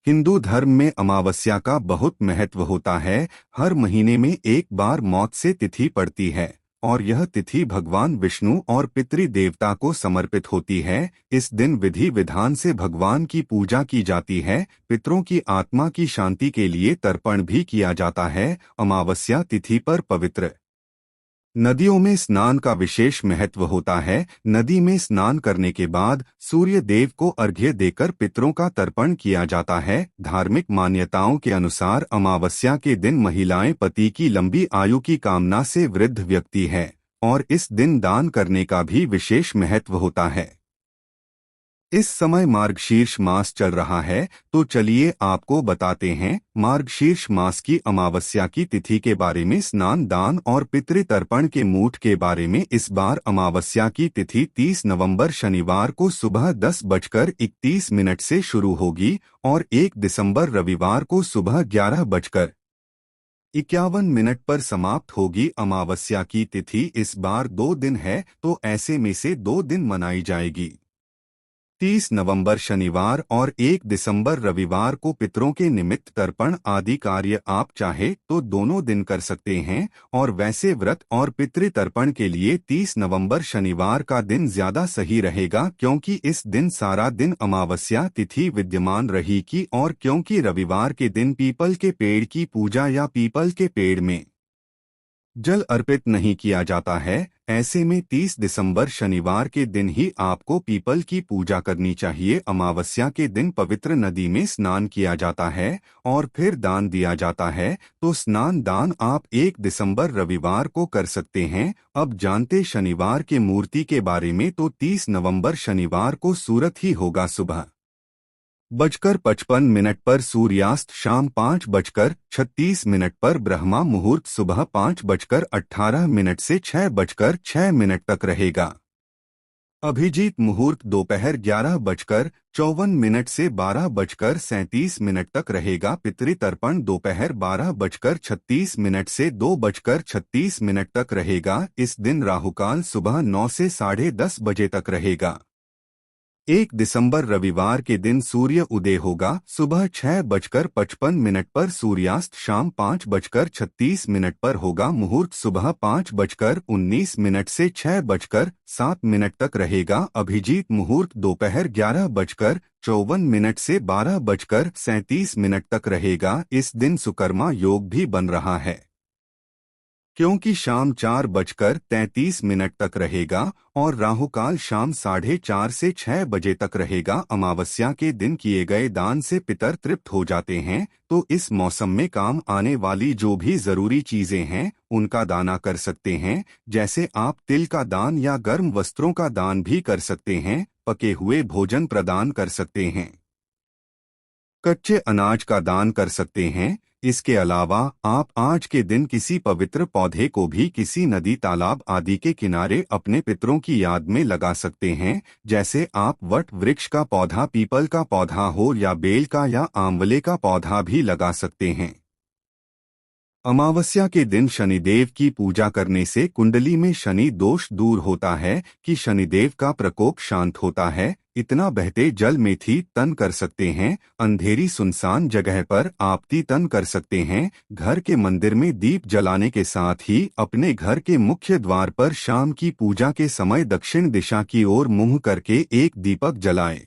हिंदू धर्म में अमावस्या का बहुत महत्व होता है। हर महीने में एक बार मौत से तिथि पड़ती है और यह तिथि भगवान विष्णु और पितृदेवता को समर्पित होती है। इस दिन विधि विधान से भगवान की पूजा की जाती है। पितरों की आत्मा की शांति के लिए तर्पण भी किया जाता है। अमावस्या तिथि पर पवित्र नदियों में स्नान का विशेष महत्व होता है। नदी में स्नान करने के बाद सूर्य देव को अर्घ्य देकर पितरों का तर्पण किया जाता है। धार्मिक मान्यताओं के अनुसार अमावस्या के दिन महिलाएं पति की लंबी आयु की कामना से वृद्ध व्यक्ति है और इस दिन दान करने का भी विशेष महत्व होता है। इस समय मार्गशीर्ष मास चल रहा है, तो चलिए आपको बताते हैं मार्गशीर्ष मास की अमावस्या की तिथि के बारे में, स्नान दान और पितृतर्पण के मूठ के बारे में। इस बार अमावस्या की तिथि 30 नवंबर शनिवार को सुबह 10:31 से शुरू होगी और 1 दिसंबर रविवार को सुबह 11:51 पर समाप्त होगी। अमावस्या की तिथि इस बार 2 दिन है, तो ऐसे में से 2 दिन मनाई जाएगी। 30 नवंबर शनिवार और 1 दिसंबर रविवार को पितरों के निमित्त तर्पण आदि कार्य आप चाहे तो दोनों दिन कर सकते हैं, और वैसे व्रत और पितृतर्पण के लिए 30 नवंबर शनिवार का दिन ज्यादा सही रहेगा, क्योंकि इस दिन सारा दिन अमावस्या तिथि विद्यमान रहेगी और क्योंकि रविवार के दिन पीपल के पेड़ की पूजा या पीपल के पेड़ में जल अर्पित नहीं किया जाता है। ऐसे में 30 दिसंबर शनिवार के दिन ही आपको पीपल की पूजा करनी चाहिए। अमावस्या के दिन पवित्र नदी में स्नान किया जाता है और फिर दान दिया जाता है, तो स्नान दान आप 1 दिसंबर रविवार को कर सकते हैं। अब जानते शनिवार के मूर्ति के बारे में, तो 30 नवंबर शनिवार को सूरत ही होगा। सुबह 5:55 पर सूर्यास्त, शाम 5:36 पर ब्रह्मा मुहूर्त, सुबह 5:18 से 6:06 तक रहेगा। अभिजीत मुहूर्त दोपहर 11:54 से 12:37 तक रहेगा। पितृतर्पण दोपहर 12:36 से 2:36 तक रहेगा। इस दिन राहुकाल सुबह 9 से 10:30 बजे तक रहेगा। 1 दिसंबर रविवार के दिन सूर्य उदय होगा सुबह 6:55 पर, सूर्यास्त शाम 5:36 पर होगा। मुहूर्त सुबह 5:19 से 6:07 तक रहेगा। अभिजीत मुहूर्त दोपहर 11:54 से 12:37 तक रहेगा। इस दिन सुकर्मा योग भी बन रहा है, क्योंकि शाम 4:33 तक रहेगा और राहुकाल शाम 4:30 से 6 बजे तक रहेगा। अमावस्या के दिन किए गए दान से पितर तृप्त हो जाते हैं, तो इस मौसम में काम आने वाली जो भी जरूरी चीजें हैं उनका दाना कर सकते हैं। जैसे आप तिल का दान या गर्म वस्त्रों का दान भी कर सकते हैं, पके हुए भोजन प्रदान कर सकते हैं, कच्चे अनाज का दान कर सकते हैं। इसके अलावा आप आज के दिन किसी पवित्र पौधे को भी किसी नदी तालाब आदि के किनारे अपने पितरों की याद में लगा सकते हैं। जैसे आप वट वृक्ष का पौधा, पीपल का पौधा हो या बेल का या आंवले का पौधा भी लगा सकते हैं। अमावस्या के दिन शनिदेव की पूजा करने से कुंडली में शनि दोष दूर होता है कि शनिदेव का प्रकोप शांत होता है। इतना बहते जल में थी तन कर सकते हैं, अंधेरी सुनसान जगह पर आपती तन कर सकते हैं। घर के मंदिर में दीप जलाने के साथ ही अपने घर के मुख्य द्वार पर शाम की पूजा के समय दक्षिण दिशा की ओर मुंह करके एक दीपक जलाएं।